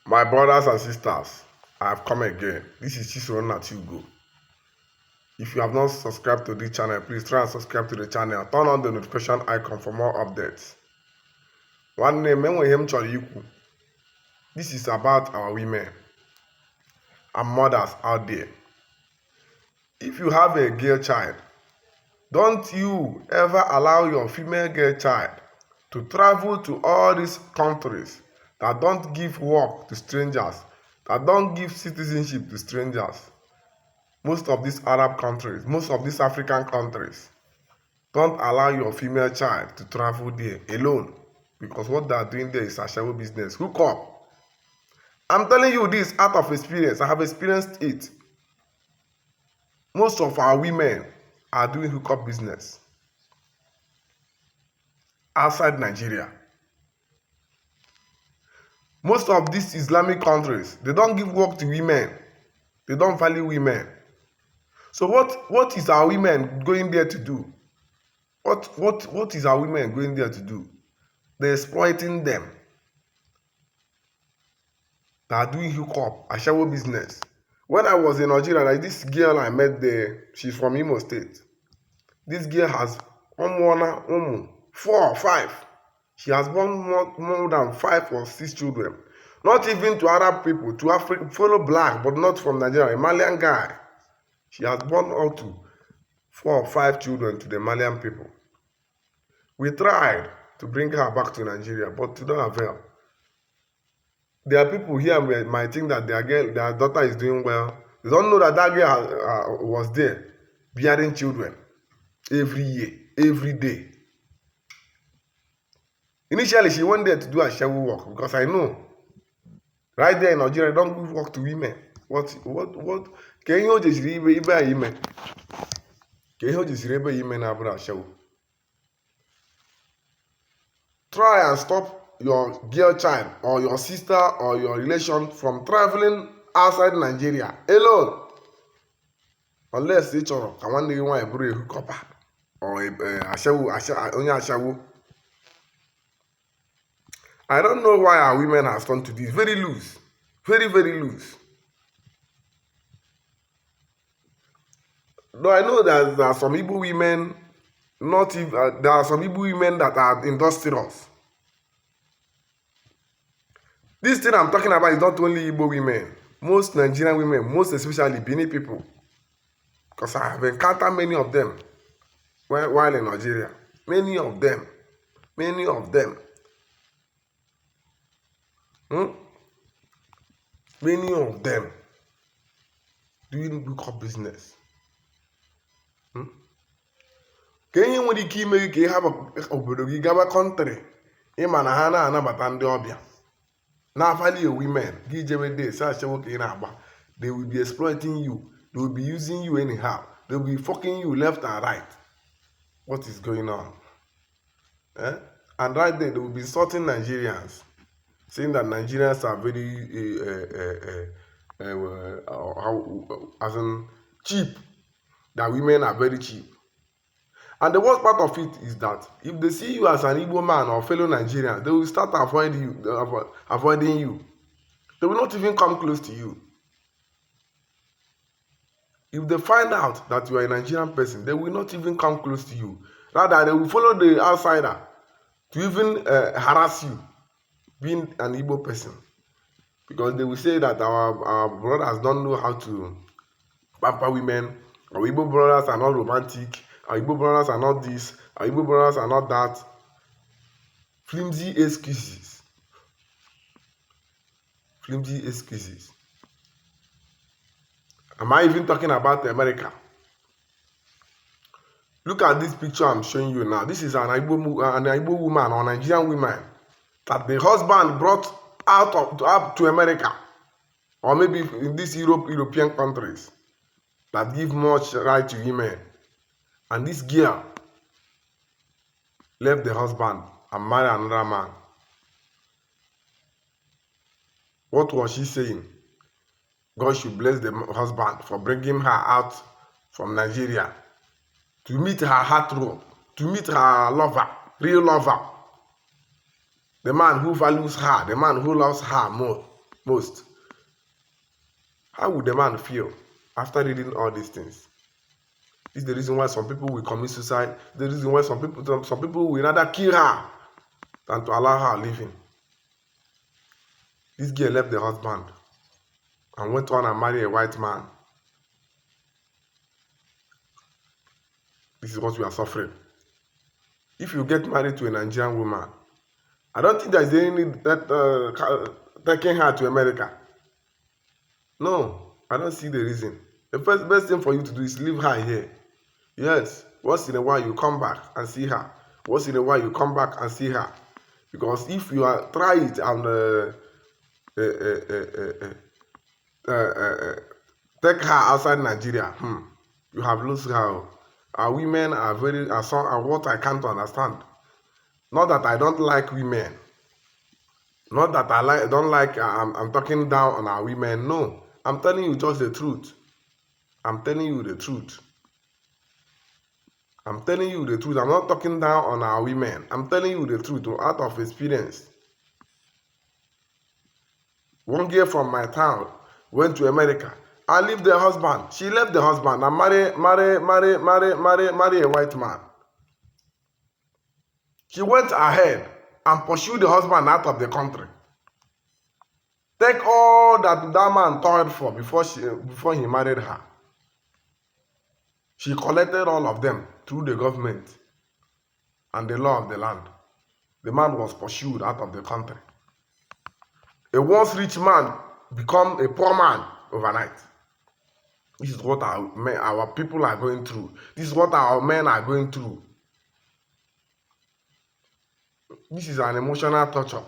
My brothers and sisters, I have come again. This is Chisoro at Igbo. If you have not subscribed to this channel, please try and subscribe to the channel. Turn on the notification icon for more updates. One name, this is about our women and mothers out there. If you have a girl child, don't you ever allow your female girl child to travel to all these countries that don't give work to strangers, that don't give citizenship to strangers. Most of these Arab countries, most of these African countries, don't allow your female child to travel there alone, because what they are doing there is a shallow business. Hook up. I'm telling you this out of experience. I have experienced it. Most of our women are doing hookup business outside Nigeria. Most of these Islamic countries, they don't give work to women. They don't value women. So what is our women going there to do? What is our women going there to do? They're exploiting them. They are doing hookup, a shower business. When I was in Nigeria, like this girl I met there, she's from Imo State. This girl has 4 or 5. She has born more than 5 or 6 children. Not even to Arab people, to African, fellow black, but not from Nigeria, a Malian guy. She has born up to 4 or 5 children to the Malian people. We tried to bring her back to Nigeria, but to no avail. There are people here who might think that their daughter is doing well. They don't know that that girl was there, bearing children every year, every day. Initially, she went there to do a shower work, because I know right there in Nigeria, don't give work to women. What? Can you just read women? Can you just read women abroad show? Try and stop your girl child or your sister or your relation from traveling outside Nigeria alone, unless each other can one day want to bring a hookup or a show. I don't know why our women have turned to this. Very loose. Very, very loose. Though I know that there are some Igbo women, there are some Igbo women that are industrious. This thing I'm talking about is not only Igbo women. Most Nigerian women, most especially Benin people. Because I have encountered many of them while in Nigeria. Many of them. Many of them. Many of them doing hookup business. Ka ihe nwere ike ime gị ka ị hapụ obodo gị gaba kọntrị ịma na ha na-anabata ndị ọbịa na-value women gị jebe dey sacha nwoke ị na-agba. They will be exploiting you. They will be using you anyhow. They will be fucking you left and right. What is going on? And right there, they will be insulting Nigerians, saying that Nigerians are very cheap, that women are very cheap. And the worst part of it is that if they see you as an Igbo man or fellow Nigerian, they will start avoiding you. They will not even come close to you. If they find out that you are a Nigerian person, they will not even come close to you. Rather, they will follow the outsider to even harass you, being an Igbo person. Because they will say that our brothers don't know how to pamper women, our Igbo brothers are not romantic, our Igbo brothers are not this, our Igbo brothers are not that. Flimsy excuses. Flimsy excuses. Am I even talking about America? Look at this picture I'm showing you now. This is an Igbo woman or Nigerian woman that the husband brought up to America, or maybe in these European countries that give much right to women. And this girl left the husband and married another man. What was she saying? God should bless the husband for bringing her out from Nigeria to meet her heartthrob, to meet her lover, real lover. The man who values her, the man who loves her more Most. How would the man feel after reading all these things? This is the reason why some people will commit suicide. The reason why some people will rather kill her than to allow her living. This girl left the husband and went on and married a white man. This is what we are suffering. If you get married to a Nigerian woman, I don't think there is any need that taking her to America. No, I don't see the reason. The best thing for you to do is leave her here. Yes, once in a while you come back and see her. Once in a while you come back and see her. Because if you try it and take her outside Nigeria, you have lost her. Our women are what I can't understand. Not that I don't like women. Not that I'm talking down on our women. No, I'm telling you just the truth. I'm telling you the truth. I'm telling you the truth. I'm not talking down on our women. I'm telling you the truth out of experience. One girl from my town went to America. I left the husband. She left the husband and marry a white man. She went ahead and pursued the husband out of the country. Take all that man toiled for before he married her. She collected all of them through the government and the law of the land. The man was pursued out of the country. A once rich man become a poor man overnight. This is what our people are going through. This is what our men are going through. This is an emotional torture.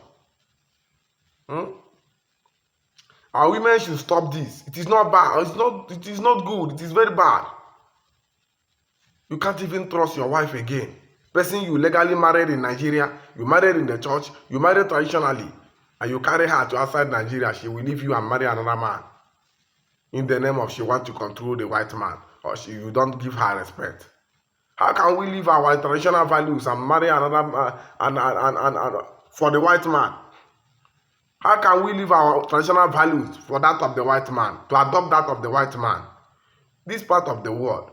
Our women should stop this. It is not bad. It is not good. It is very bad. You can't even trust your wife again. Person you legally married in Nigeria, you married in the church, you married traditionally, and you carry her to outside Nigeria, she will leave you and marry another man. In the name of she wants to control the white man, or you don't give her respect. How can we leave our traditional values and marry another for the white man? How can we leave our traditional values for that of the white man, to adopt that of the white man? This part of the world,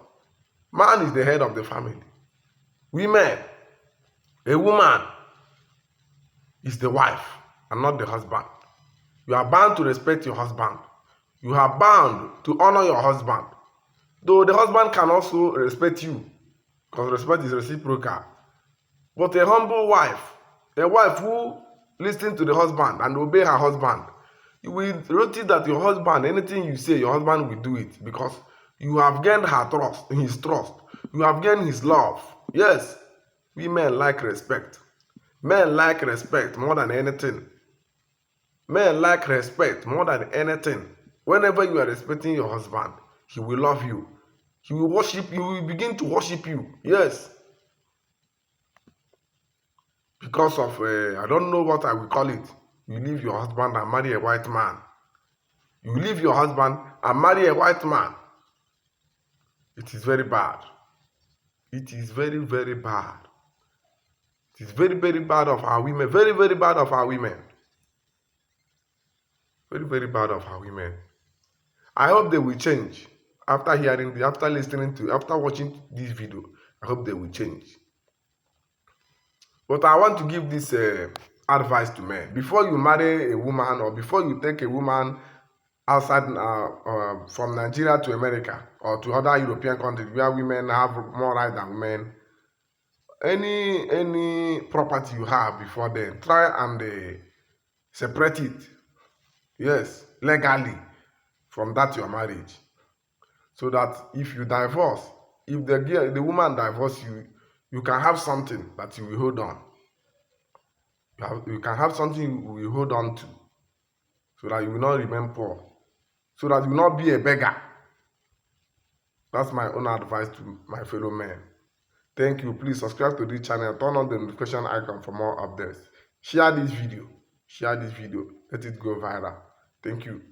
man is the head of the family. Women, a woman is the wife and not the husband. You are bound to respect your husband. You are bound to honor your husband. Though the husband can also respect you, because respect is reciprocal. But a humble wife, a wife who listens to the husband and obey her husband, you will notice that your husband, anything you say, your husband will do it, because you have gained her trust, his trust. You have gained his love. Yes, women like respect. Men like respect more than anything. Men like respect more than anything. Whenever you are respecting your husband, he will love you. He will worship you. He will begin to worship you. Yes. Because of, I don't know what I will call it. You leave your husband and marry a white man. You leave your husband and marry a white man. It is very bad. It is very, very bad. It is very, very bad of our women. Very, very bad of our women. Very, very bad of our women. I hope they will change. After watching this video, I hope they will change. But I want to give this advice to men. Before you marry a woman, or before you take a woman outside from Nigeria to America or to other European countries where women have more rights than men, any property you have before then, try and separate it. Yes, legally from that your marriage. So that if you divorce, if the woman divorce you, you can have something that you will hold on. You can have something you will hold on to, so that you will not remain poor, so that you will not be a beggar. That's my own advice to my fellow men. Thank you. Please subscribe to this channel. Turn on the notification icon for more updates. Share this video. Share this video. Let it go viral. Thank you.